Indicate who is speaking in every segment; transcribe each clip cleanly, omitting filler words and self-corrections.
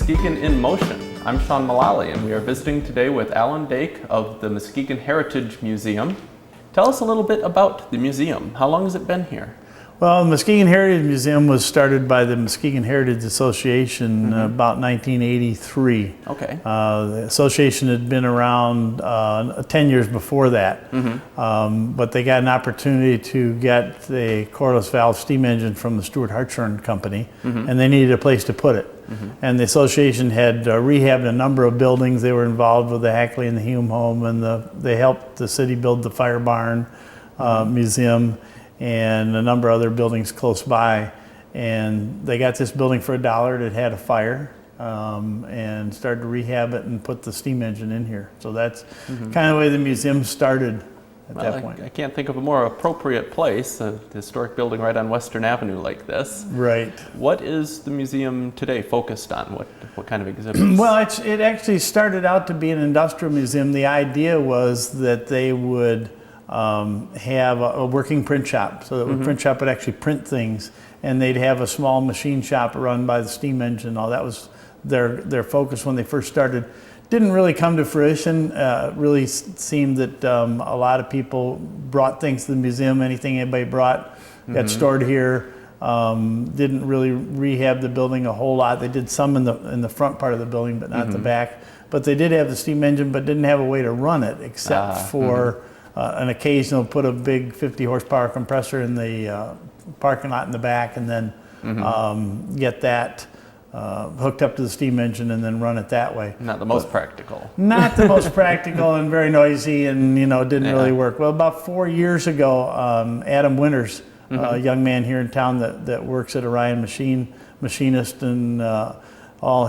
Speaker 1: Muskegon in Motion. I'm Sean Mullally, and we are visiting today with Allan Dake of the Muskegon Heritage Museum. Tell us a little bit about the museum. How long has it been here?
Speaker 2: Well, the Muskegon Heritage Museum was started by the Muskegon Heritage Association about 1983.
Speaker 1: Okay.
Speaker 2: The association had been around 10 years before that, but they got an opportunity to get the cordless valve steam engine from the Stuart Hartshorn Company, and they needed a place to put it. And the association had rehabbed a number of buildings. They were involved with the Hackley and the Hume Home, and they helped the city build the Fire Barn Museum and a number of other buildings close by. And they got this building for $1 that had a fire, and started to rehab it and put the steam engine in here. So that's kind of the way the museum started at that point.
Speaker 1: I can't think of a more appropriate place, a historic building right on Western Avenue like this.
Speaker 2: Right.
Speaker 1: What is the museum today focused on? What kind of exhibits?
Speaker 2: Well, it actually started out to be an industrial museum. The idea was that they would have a working print shop, so that the print shop would actually print things, and they'd have a small machine shop run by the steam engine. All that was their focus when they first started. Didn't really come to fruition. Really seemed that a lot of people brought things to the museum. Anything anybody brought got stored here. Didn't really rehab the building a whole lot. They did some in the front part of the building, but not the back. But they did have the steam engine, but didn't have a way to run it except for an occasional put a big 50 horsepower compressor in the parking lot in the back, and then get that hooked up to the steam engine and then run it that way.
Speaker 1: Not the most practical.
Speaker 2: Not the most practical, and very noisy, and didn't really work. Well, about 4 years ago, Adam Winters, a young man here in town that works at Orion machinist and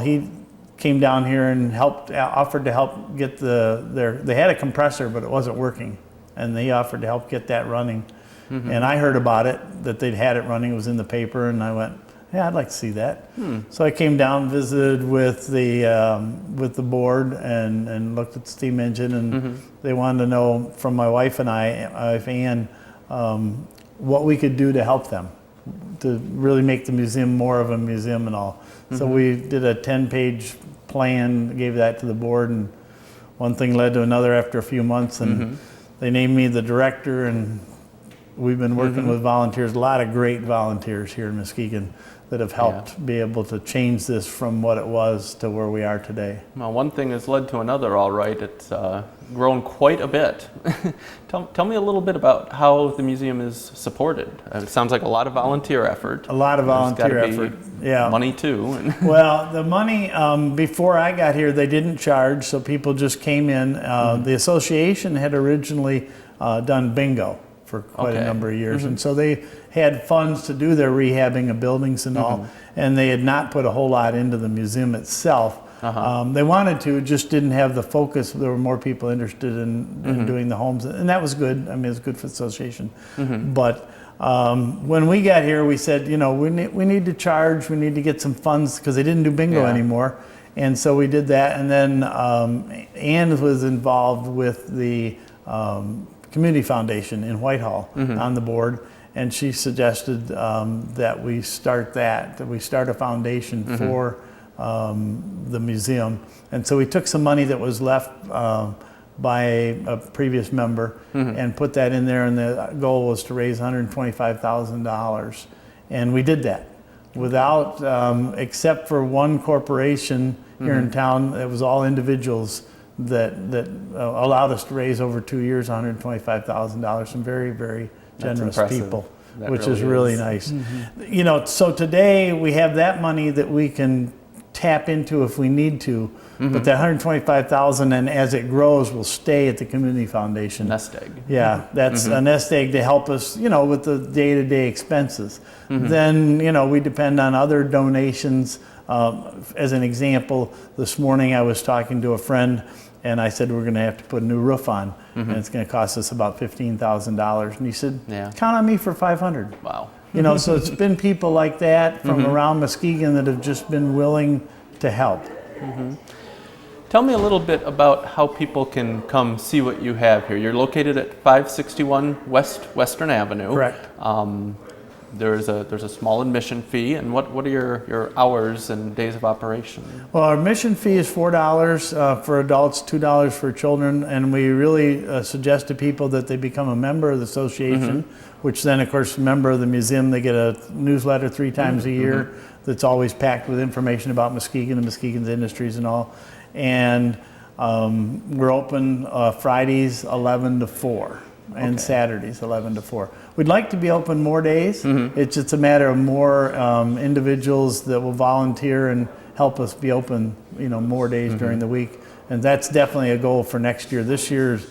Speaker 2: he came down here and offered to help get they had a compressor, but it wasn't working, and they offered to help get that running. And I heard about it, that they'd had it running. It was in the paper, and I went, yeah, I'd like to see that. So I came down, visited with the board, and looked at the steam engine, and they wanted to know from my wife and Ann, what we could do to help them, to really make the museum more of a museum and all. So we did a 10-page plan, gave that to the board, and one thing led to another after a few months, and they named me the director, and we've been working with volunteers, a lot of great volunteers here in Muskegon that have helped be able to change this from what it was to where we are today.
Speaker 1: Well, one thing has led to another, all right. It's grown quite a bit. Tell me a little bit about how the museum is supported. It sounds like a lot of volunteer effort.
Speaker 2: A lot of volunteer effort. Yeah.
Speaker 1: Money too.
Speaker 2: Well, the money, before I got here, they didn't charge, so people just came in. The association had originally done bingo for quite a number of years, and so they had funds to do their rehabbing of buildings and all, and they had not put a whole lot into the museum itself. They wanted to, just didn't have the focus. There were more people interested in doing the homes, and that was good. I mean, it was good for the association. But when we got here, we said, we need to charge, we need to get some funds, because they didn't do bingo anymore. And so we did that, and then Ann was involved with the Community Foundation in Whitehall on the board, and she suggested that we start that we start a foundation for the museum. And so we took some money that was left by a previous member and put that in there, and the goal was to raise $125,000, and we did that without, except for one corporation here in town. It was all individuals that allowed us to raise over 2 years $125,000. Some very, very generous people, which is really nice. So today we have that money that we can tap into if we need to, but that $125,000, and as it grows, will stay at the Community Foundation.
Speaker 1: Nest egg.
Speaker 2: Yeah, that's a nest egg to help us, with the day-to-day expenses. Then, we depend on other donations. As an example, this morning I was talking to a friend, and I said we're going to have to put a new roof on, and it's going to cost us about $15,000. And he said, count on me for $500.
Speaker 1: Wow.
Speaker 2: So it's been people like that from around Muskegon that have just been willing to help.
Speaker 1: Tell me a little bit about how people can come see what you have here. You're located at 561 Western Avenue.
Speaker 2: Correct.
Speaker 1: there's a small admission fee. And what are your hours and days of operation?
Speaker 2: Well, our admission fee is $4 for adults, $2 for children, and we really suggest to people that they become a member of the association, which then, of course, a member of the museum, they get a newsletter 3 times a year that's always packed with information about Muskegon and Muskegon's industries and all. And we're open Fridays 11 to 4 and Saturdays 11 to 4. We'd like to be open more days. It's just a matter of more individuals that will volunteer and help us be open, more days during the week. And that's definitely a goal for next year. This year's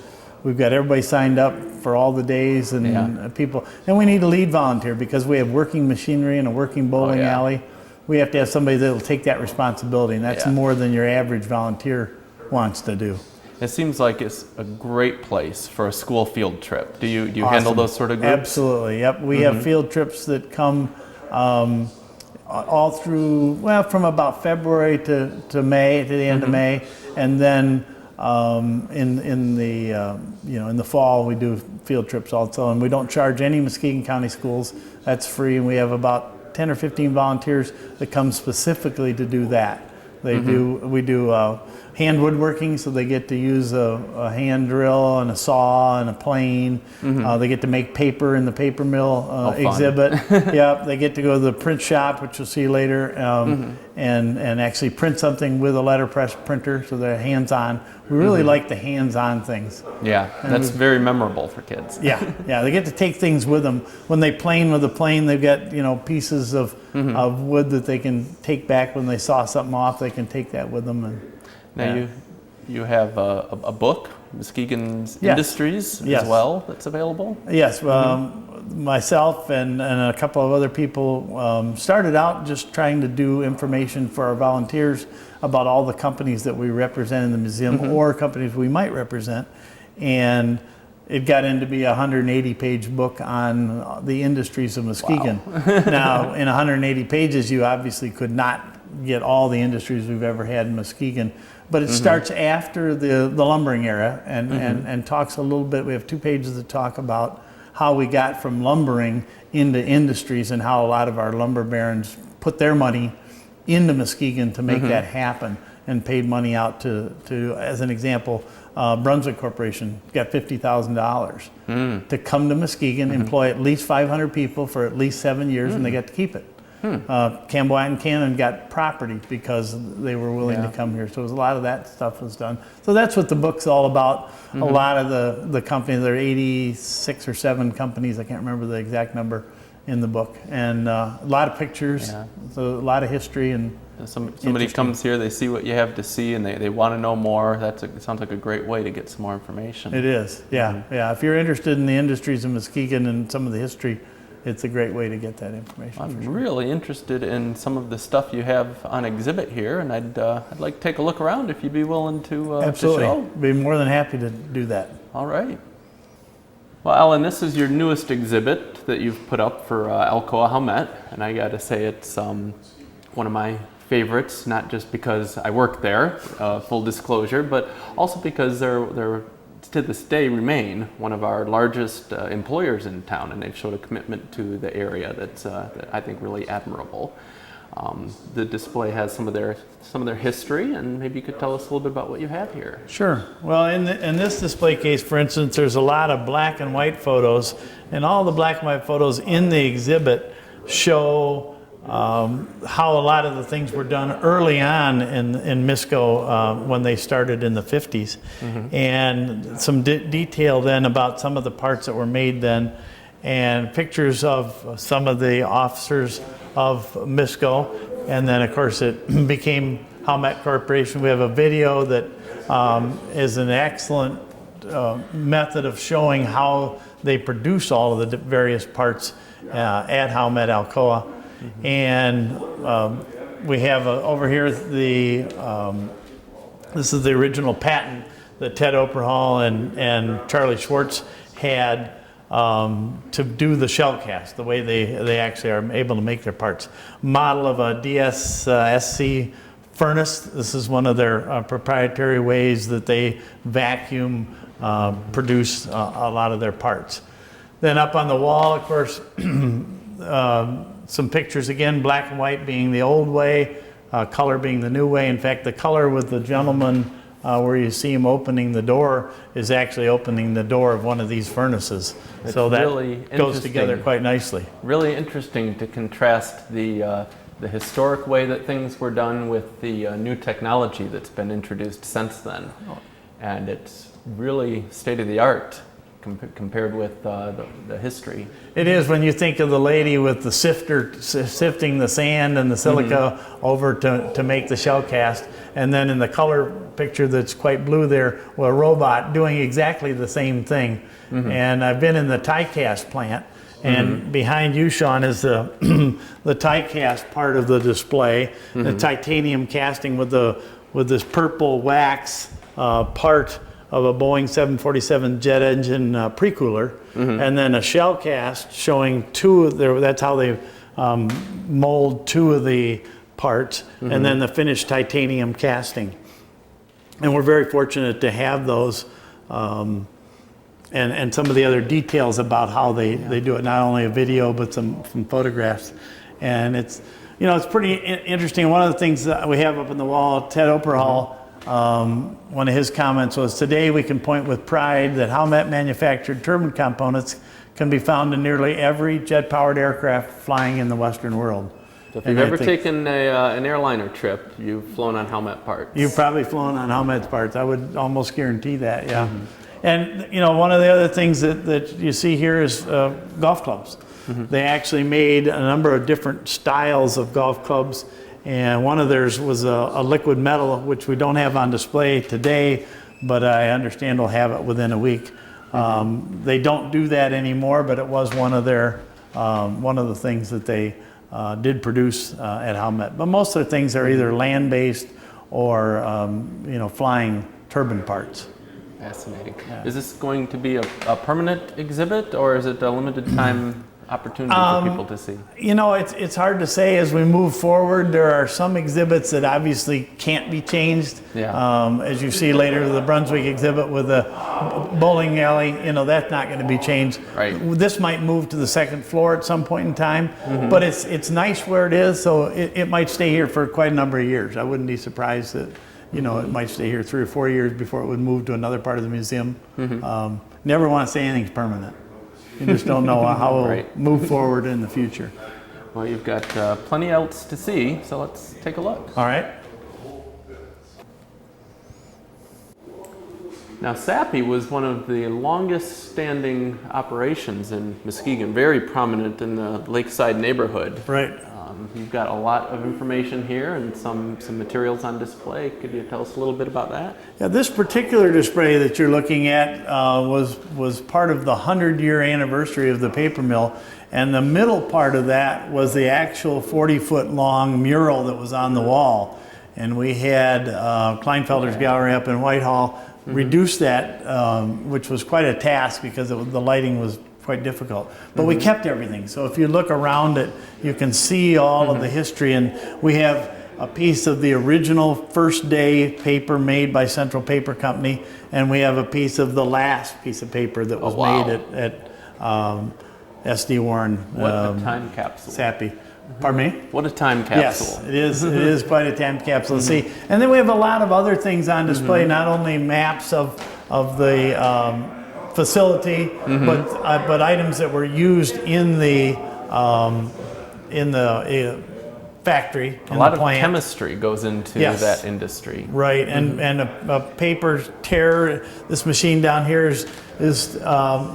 Speaker 2: we've got everybody signed up for all the days and people. And we need a lead volunteer because we have working machinery and a working bowling alley. We have to have somebody that will take that responsibility, and that's more than your average volunteer wants to do.
Speaker 1: It seems like it's a great place for a school field trip. Do you
Speaker 2: Awesome.
Speaker 1: handle those sort of groups?
Speaker 2: Absolutely, yep. We have field trips that come all through, from about February to May, to the end of May, and then in the fall we do field trips also, and we don't charge any Muskegon County schools. That's free, and we have about 10 or 15 volunteers that come specifically to do that. We do hand woodworking, so they get to use a hand drill and a saw and a plane. They get to make paper in the paper mill exhibit. Yep, they get to go to the print shop, which you'll see later, and actually print something with a letterpress printer, so they're hands-on. We really like the hands-on things.
Speaker 1: Yeah, that's very memorable for kids.
Speaker 2: Yeah, they get to take things with them. When they plane with the plane, they've got pieces of wood that they can take back when they saw something off. They can take that with them. And
Speaker 1: now you have a book, Muskegon's Industries, as well, that's available?
Speaker 2: Yes, myself and a couple of other people started out just trying to do information for our volunteers about all the companies that we represent in the museum or companies we might represent. And it got into be a 180-page book on the industries of Muskegon. Wow. Now, in 180 pages, you obviously could not get all the industries we've ever had in Muskegon. But it starts after the lumbering era and talks a little bit. We have 2 pages that talk about how we got from lumbering into industries and how a lot of our lumber barons put their money into Muskegon to make that happen and paid money out to as an example, Brunswick Corporation got $50,000 to come to Muskegon, employ at least 500 people for at least 7 years, and they got to keep it. Campbell and Cannon got property because they were willing to come here. So a lot of that stuff was done. So that's what the book's all about. A lot of the companies, there are 86 or 7 companies, I can't remember the exact number in the book, and a lot of pictures, so a lot of history. And
Speaker 1: somebody comes here, they see what you have to see, and they want to know more. It sounds like a great way to get some more information.
Speaker 2: It is, yeah. If you're interested in the industries of Muskegon and some of the history, it's a great way to get that information.
Speaker 1: I'm really interested in some of the stuff you have on exhibit here, and I'd like to take a look around if you'd be willing to
Speaker 2: Absolutely.
Speaker 1: to show.
Speaker 2: Be more than happy to do that.
Speaker 1: All right. Well, Allan, this is your newest exhibit that you've put up for Alcoa Howmet, and I got to say it's one of my favorites, not just because I work there, full disclosure, but also because they're to this day remain one of our largest employers in town, and they've showed a commitment to the area that I think really admirable. The display has some of their history, and maybe you could tell us a little bit about what you have here.
Speaker 2: Sure. Well, in this display case, for instance, there's a lot of black and white photos, and all the black and white photos in the exhibit show how a lot of the things were done early on in MISCO when they started in the 50s, and some detail then about some of the parts that were made then, and pictures of some of the officers of MISCO, and then of course it became Howmet Corporation. We have a video that is an excellent method of showing how they produce all of the various parts at Howmet Alcoa. And we have over here this is the original patent that Ted Operhall and Charlie Schwartz had to do the shell cast, the way they actually are able to make their parts. Model of a DSSC furnace. This is one of their proprietary ways that they vacuum produce a lot of their parts. Then up on the wall, of course, some pictures again, black and white being the old way, color being the new way. In fact, the color with the gentleman where you see him opening the door is actually opening the door of one of these furnaces.
Speaker 1: It's
Speaker 2: so that
Speaker 1: really
Speaker 2: goes together quite nicely.
Speaker 1: Really interesting to contrast the historic way that things were done with the new technology that's been introduced since then. And it's really state-of-the-art compared with the history.
Speaker 2: It is when you think of the lady with the sifter sifting the sand and the silica over to make the shell cast, and then in the color picture that's quite blue there, well, a robot doing exactly the same thing. And I've been in the tie cast plant, and behind you, Sean, is the the tie cast part of the display, the titanium casting with this purple wax part of a Boeing 747 jet engine pre-cooler, and then a shell cast showing that's how they mold two of the parts, and then the finished titanium casting. And we're very fortunate to have those, and some of the other details about how they do it, not only a video, but some photographs. And it's pretty interesting. One of the things that we have up on the wall, Ted Operhall, one of his comments was, today we can point with pride that Howmet manufactured turbine components can be found in nearly every jet-powered aircraft flying in the Western world.
Speaker 1: So if you've ever taken an airliner trip, you've flown on Howmet parts. You've
Speaker 2: probably flown on Howmet's parts. I would almost guarantee that, yeah. And one of the other things that you see here is golf clubs. They actually made a number of different styles of golf clubs. And one of theirs was a liquid metal, which we don't have on display today, but I understand we'll have it within a week. They don't do that anymore, but it was one of the things that they did produce at Howmet. But most of the things are either land-based or flying turbine parts.
Speaker 1: Fascinating. Yeah. Is this going to be a permanent exhibit, or is it a limited time opportunity for people to see?
Speaker 2: It's hard to say as we move forward. There are some exhibits that obviously can't be changed. Yeah. As you see later, the Brunswick exhibit with the bowling alley, that's not going to be changed.
Speaker 1: Right.
Speaker 2: This might move to the second floor at some point in time, but it's nice where it is, so it might stay here for quite a number of years. I wouldn't be surprised that it might stay here 3 or 4 years before it would move to another part of the museum. Never want to say anything's permanent. You just don't know how it'll move forward in the future.
Speaker 1: Well, you've got plenty else to see, so let's take a look.
Speaker 2: All right.
Speaker 1: Now, SAPI was one of the longest standing operations in Muskegon, very prominent in the lakeside neighborhood.
Speaker 2: Right.
Speaker 1: You've got a lot of information here and some materials on display. Could you tell us a little bit about that?
Speaker 2: Yeah, this particular display that you're looking at was part of the 100-year anniversary of the paper mill, and the middle part of that was the actual 40-foot long mural that was on the wall. And we had Kleinfelder's Gallery up in Whitehall reduce that, which was quite a task because the lighting was quite difficult. But we kept everything. So if you look around it, you can see all of the history. And we have a piece of the original first day paper made by Central Paper Company, and we have a piece of the last piece of paper that was made at SD Warren.
Speaker 1: What a time capsule.
Speaker 2: SAPI. Pardon me?
Speaker 1: What a time capsule.
Speaker 2: Yes, it is. It is quite a time capsule to see. And then we have a lot of other things on display, not only maps of the facility, but items that were used in the factory.
Speaker 1: A lot of chemistry goes into that industry.
Speaker 2: Right, and a paper tear. This machine down here is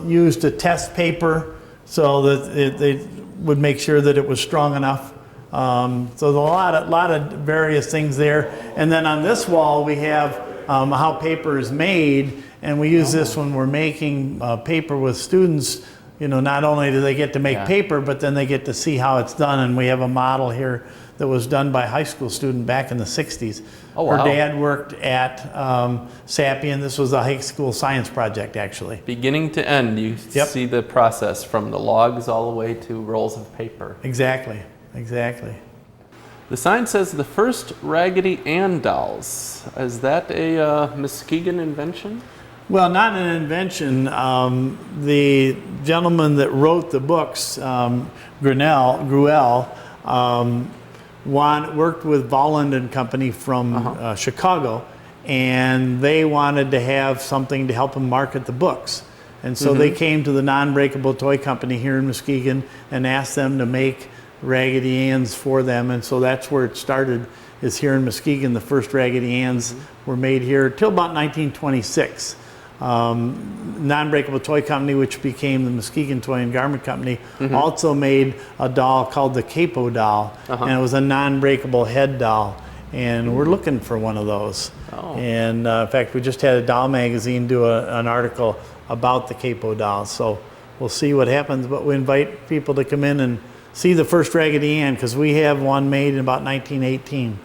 Speaker 2: used to test paper so that they would make sure that it was strong enough. So there's a lot of various things there. And then on this wall we have how paper is made, and we use this when we're making paper with students. Not only do they get to make paper, but then they get to see how it's done. And we have a model here that was done by a high school student back in the 60s.
Speaker 1: Oh, wow.
Speaker 2: Her dad worked at SAPI, and this was a high school science project, actually.
Speaker 1: Beginning to end, you see the process from the logs all the way to rolls of paper.
Speaker 2: Exactly. The
Speaker 1: sign says the first Raggedy Ann dolls. Is that a Muskegon invention?
Speaker 2: Well, not an invention. The gentleman that wrote the books, Gruelle, worked with Volland and Company from Chicago, and they wanted to have something to help them market the books. And so they came to the Non-Breakable Toy Company here in Muskegon and asked them to make Raggedy Anns for them. And so that's where it started, is here in Muskegon. The first Raggedy Anns were made here till about 1926. Non-Breakable Toy Company, which became the Muskegon Toy and Garment Company, also made a doll called the Capo doll, and it was a non-breakable head doll, and we're looking for one of those. And in fact, we just had a doll magazine do an article about the Capo doll, so we'll see what happens, but we invite people to come in and see the first Raggedy Ann, because we have one made in about 1918.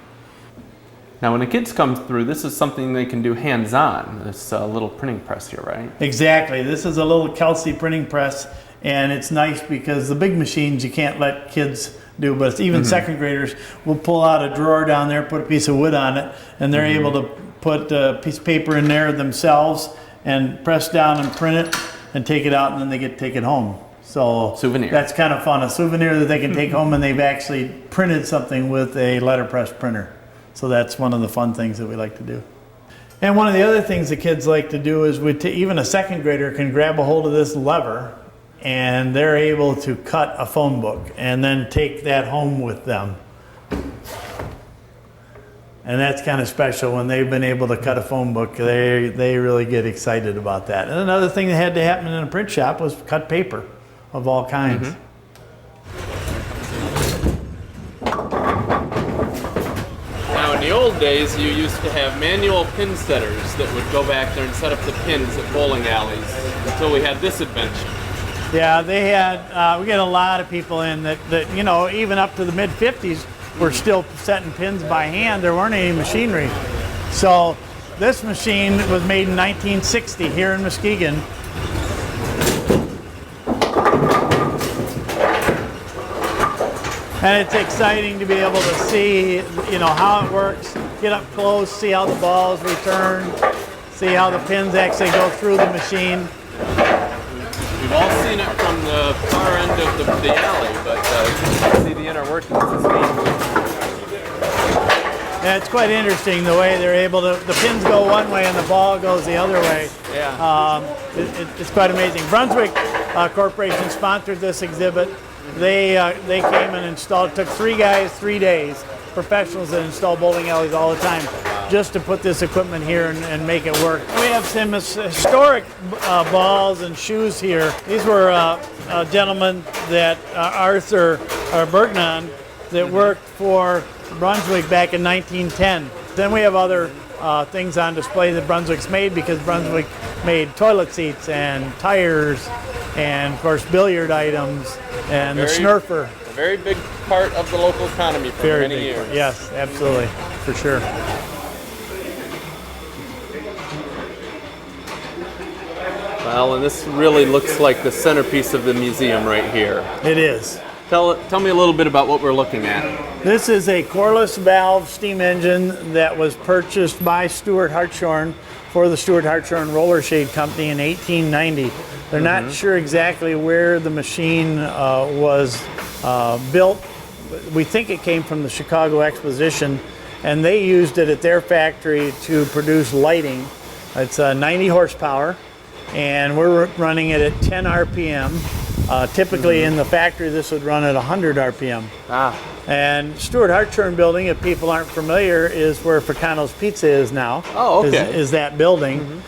Speaker 1: Now, when the kids come through, this is something they can do hands-on, this little printing press here, right?
Speaker 2: Exactly. This is a little Kelsey printing press, and it's nice because the big machines you can't let kids do, but even second graders will pull out a drawer down there, put a piece of wood on it, and they're able to put a piece of paper in there themselves and press down and print it and take it out, and then they get to take it home. So
Speaker 1: souvenir. That's
Speaker 2: kind of fun, a souvenir that they can take home, and they've actually printed something with a letterpress printer. So that's one of the fun things that we like to do. And one of the other things the kids like to do is even a second grader can grab a hold of this lever, and they're able to cut a phone book and then take that home with them. And that's kind of special when they've been able to cut a phone book. They really get excited about that. And another thing that had to happen in a print shop was cut paper of all kinds.
Speaker 1: In the old days, you used to have manual pin setters that would go back there and set up the pins at bowling alleys until we had this invention.
Speaker 2: Yeah, they had, we get a lot of people in that, you know, even up to the mid-50s, were still setting pins by hand. There weren't any machinery. So this machine was made in 1960 here in Muskegon. And it's exciting to be able to see, you know, how it works, get up close, see how the balls return, see how the pins actually go through the machine.
Speaker 1: We've all seen it from the far end of the alley, but to see the inner workings is neat.
Speaker 2: Yeah, it's quite interesting the way they're able to, the pins go one way and the ball goes the other way.
Speaker 1: Yeah.
Speaker 2: It's quite amazing. Brunswick Corporation sponsored this exhibit. They came and installed, it took 3 guys, 3 days, professionals that install bowling alleys all the time, just to put this equipment here and make it work. We have some historic balls and shoes here. These were a gentleman that Arthur Bergnon that worked for Brunswick back in 1910. Then we have other things on display that Brunswick's made, because Brunswick made toilet seats and tires and, of course, billiard items and the Snurfer.
Speaker 1: A very big part of the local economy for many years.
Speaker 2: Yes, absolutely, for sure.
Speaker 1: Well, and this really looks like the centerpiece of the museum right here.
Speaker 2: It is.
Speaker 1: Tell me a little bit about what we're looking at.
Speaker 2: This is a coreless valve steam engine that was purchased by Stuart Hartshorn for the Stuart Hartshorn Roller Shade Company in 1890. They're not sure exactly where the machine was built. We think it came from the Chicago Exposition, and they used it at their factory to produce lighting. It's 90 horsepower, and we're running it at 10 RPM. Typically in the factory, this would run at 100 RPM. And Stuart Hartshorn building, if people aren't familiar, is where Fricano's Pizza is now.
Speaker 1: Oh, okay.
Speaker 2: Is that building.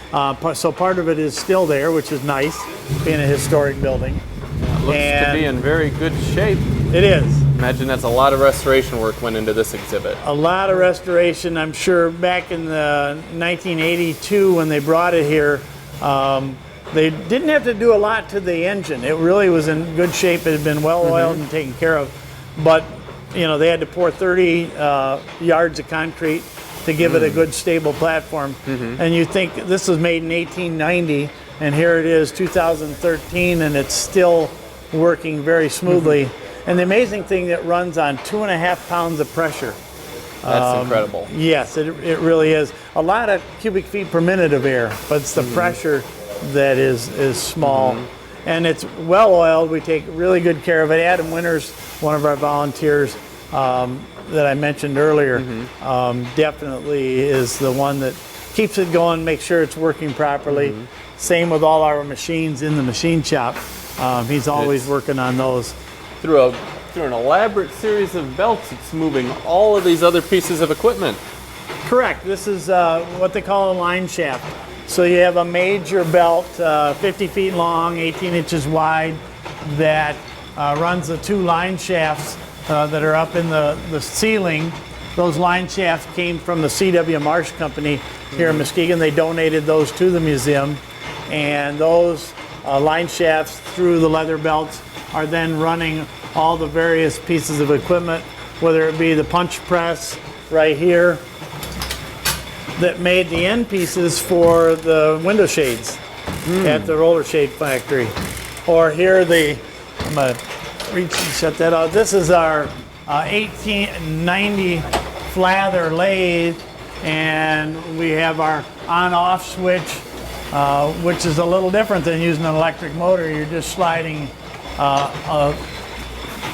Speaker 2: So part of it is still there, which is nice, being a historic building.
Speaker 1: It looks to be in very good shape.
Speaker 2: It is.
Speaker 1: Imagine that's a lot of restoration work went into this exhibit.
Speaker 2: A lot of restoration. I'm sure back in the 1982 when they brought it here, they didn't have to do a lot to the engine. It really was in good shape. It had been well oiled and taken care of. But, you know, they had to pour 30 yards of concrete to give it a good stable platform. And you think this was made in 1890, and here it is 2013, and it's still working very smoothly. And the amazing thing, that runs on 2.5 pounds of pressure.
Speaker 1: That's incredible.
Speaker 2: Yes, it really is. A lot of cubic feet per minute of air, but it's the pressure that is small. And it's well oiled. We take really good care of it. Adam Winters, one of our volunteers that I mentioned earlier, definitely is the one that keeps it going, makes sure it's working properly. Same with all our machines in the machine shop. He's always working on those.
Speaker 1: Through an elaborate series of belts, it's moving all of these other pieces of equipment.
Speaker 2: Correct. This is what they call a line shaft. So you have a major belt, 50 feet long, 18 inches wide, that runs the two line shafts that are up in the ceiling. Those line shafts came from the C.W. Marsh Company here in Muskegon. They donated those to the museum. And those line shafts through the leather belts are then running all the various pieces of equipment, whether it be the punch press right here that made the end pieces for the window shades at the roller shade factory. Or here I'm gonna reach and shut that out. This is our 1890 Flather lathe, and we have our on-off switch, which is a little different than using an electric motor. You're just sliding a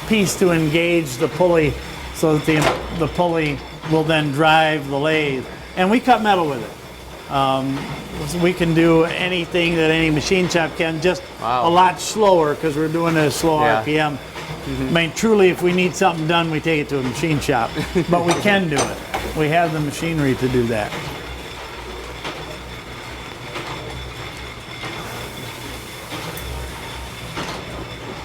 Speaker 2: piece to engage the pulley so that the pulley will then drive the lathe. And we cut metal with it. So we can do anything that any machine shop can, just a lot slower because we're doing it at a slow RPM. I mean, truly, if we need something done, we take it to a machine shop, but we can do it. We have the machinery to do that.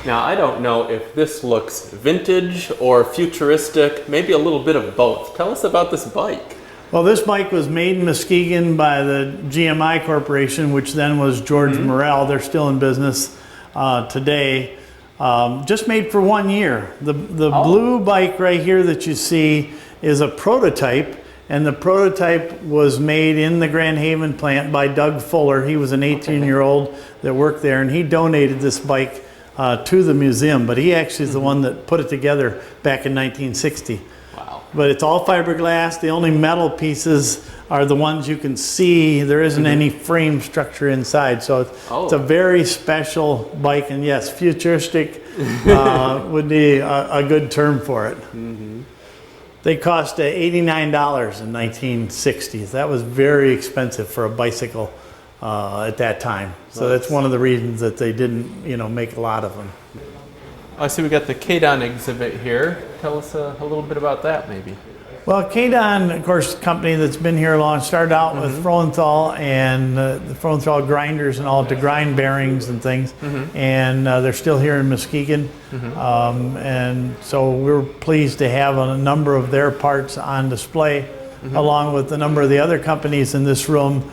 Speaker 1: Now, I don't know if this looks vintage or futuristic, maybe a little bit of both. Tell us about this bike.
Speaker 2: Well, this bike was made in Muskegon by the GMI Corporation, which then was George Morrell. They're still in business today. Just made for 1 year. The blue bike right here that you see is a prototype, and the prototype was made in the Grand Haven plant by Doug Fuller. He was an 18-year-old that worked there, and he donated this bike to the museum, but he actually is the one that put it together back in 1960.
Speaker 1: Wow.
Speaker 2: But it's all fiberglass. The only metal pieces are the ones you can see. There isn't any frame structure inside, so it's a very special bike, and yes, futuristic would be a good term for it. They cost $89 in 1960s. That was very expensive for a bicycle at that time. So that's one of the reasons that they didn't, make a lot of them.
Speaker 1: I see we got the Kadon exhibit here. Tell us a little bit about that, maybe.
Speaker 2: Well, Kadon, of course, company that's been here long, started out with Frohenthal and the Frohenthal grinders and all to grind bearings and things. And they're still here in Muskegon. And so we're pleased to have a number of their parts on display, along with a number of the other companies in this room,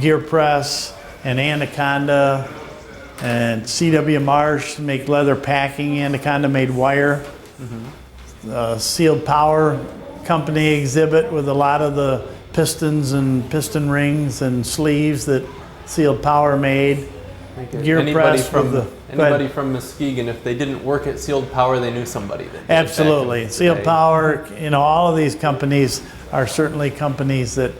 Speaker 2: Gear Press and Anaconda and C.W. Marsh make leather packing. Anaconda made wire. Sealed Power Company exhibit with a lot of the pistons and piston rings and sleeves that Sealed Power made. Gear Press
Speaker 1: anybody from Muskegon, if they didn't work at Sealed Power, they knew somebody that did.
Speaker 2: Absolutely. Sealed Power, all of these companies are certainly companies that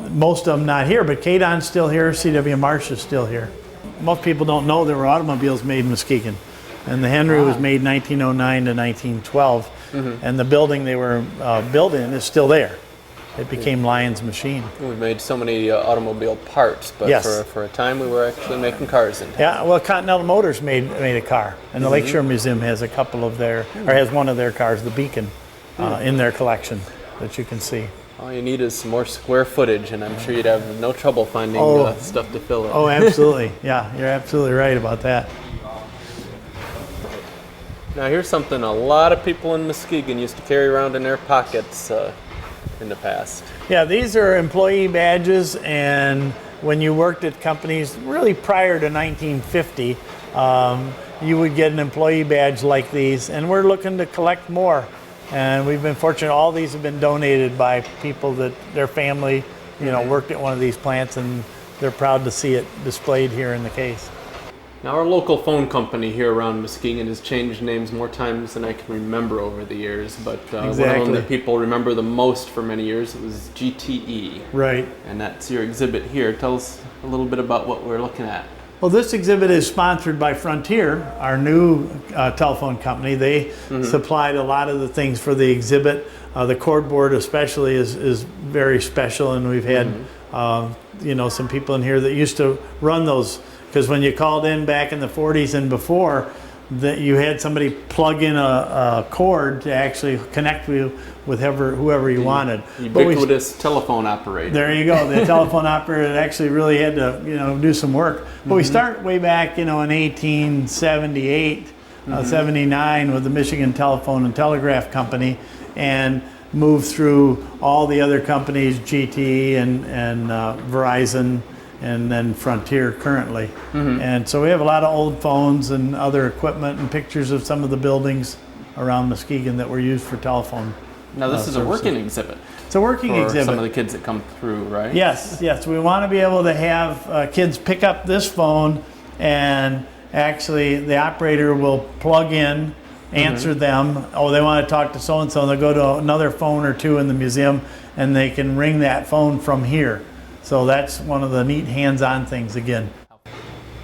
Speaker 2: most of them not here, but Kadon's still here, C.W. Marsh is still here. Most people don't know there were automobiles made in Muskegon. And the Henry was made 1909 to 1912. And the building they were built in is still there. It became Lyon's Machine.
Speaker 1: We've made so many automobile parts, but for a time we were actually making cars in town.
Speaker 2: Yeah, well, Continental Motors made a car. And the Lakeshore Museum has a couple of has one of their cars, the Beacon, in their collection that you can see.
Speaker 1: All you need is some more square footage, and I'm sure you'd have no trouble finding stuff to fill it.
Speaker 2: Oh, absolutely. Yeah, you're absolutely right about that.
Speaker 1: Now here's something a lot of people in Muskegon used to carry around in their pockets in the past.
Speaker 2: Yeah, these are employee badges, and when you worked at companies really prior to 1950, you would get an employee badge like these, and we're looking to collect more. And we've been fortunate, all these have been donated by people that their family, worked at one of these plants, and they're proud to see it displayed here in the case.
Speaker 1: Now, our local phone company here around Muskegon has changed names more times than I can remember over the years, but one of them that people remember the most for many years, it was GTE.
Speaker 2: Right.
Speaker 1: And that's your exhibit here. Tell us a little bit about what we're looking at.
Speaker 2: Well, this exhibit is sponsored by Frontier, our new telephone company. They supplied a lot of the things for the exhibit. The cord board especially is very special, and we've had some people in here that used to run those, because when you called in back in the 40s and before, that you had somebody plug in a cord to actually connect you with whoever you wanted.
Speaker 1: Ubiquitous telephone operator.
Speaker 2: There you go. The telephone operator that actually really had to, do some work. But we start way back, in 1878, 79 with the Michigan Telephone and Telegraph Company, and moved through all the other companies, GTE and Verizon, and then Frontier currently. And so we have a lot of old phones and other equipment and pictures of some of the buildings around Muskegon that were used for telephone.
Speaker 1: Now this is a working exhibit.
Speaker 2: It's a working exhibit.
Speaker 1: For some of the kids that come through, right?
Speaker 2: Yes. We want to be able to have kids pick up this phone, and actually the operator will plug in, answer them. Oh, they want to talk to so-and-so, and they'll go to another phone or two in the museum, and they can ring that phone from here. So that's one of the neat hands-on things again.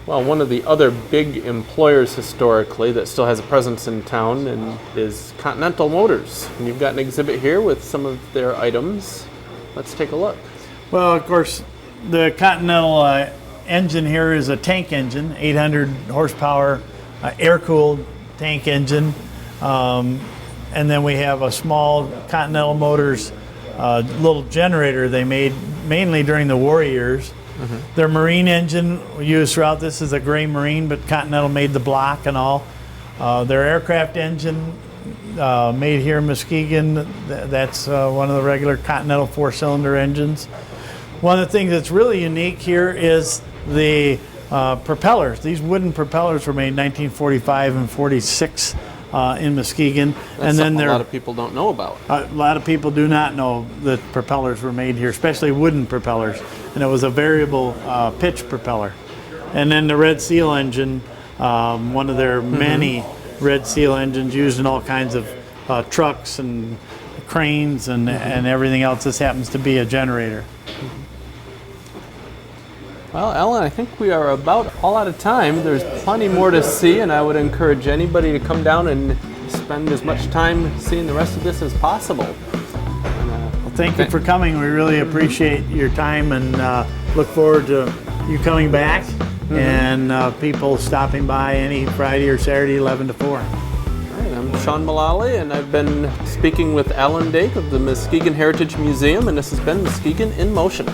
Speaker 1: Well, one of the other big employers historically that still has a presence in town is Continental Motors. And you've got an exhibit here with some of their items. Let's take a look.
Speaker 2: Well, of course, the Continental engine here is a tank engine, 800 horsepower, air-cooled tank engine. And then we have a small Continental Motors little generator they made mainly during the war years. Their marine engine used throughout this is a gray marine, but Continental made the block and all. Their aircraft engine made here in Muskegon, that's one of the regular Continental 4-cylinder engines. One of the things that's really unique here is the propellers. These wooden propellers were made in 1945 and 46 in Muskegon.
Speaker 1: That's something a lot of people don't know about.
Speaker 2: A lot of people do not know that propellers were made here, especially wooden propellers. And it was a variable pitch propeller. And then the Red Seal engine, one of their many Red Seal engines used in all kinds of trucks and cranes and everything else. This happens to be a generator.
Speaker 1: Well, Allan, I think we are about all out of time. There's plenty more to see, and I would encourage anybody to come down and spend as much time seeing the rest of this as possible.
Speaker 2: Well, thank you for coming. We really appreciate your time, and look forward to you coming back and people stopping by any Friday or Saturday, 11 to 4.
Speaker 1: All right, I'm Sean Mullally, and I've been speaking with Allan Dake of the Muskegon Heritage Museum, and this has been Muskegon in Motion.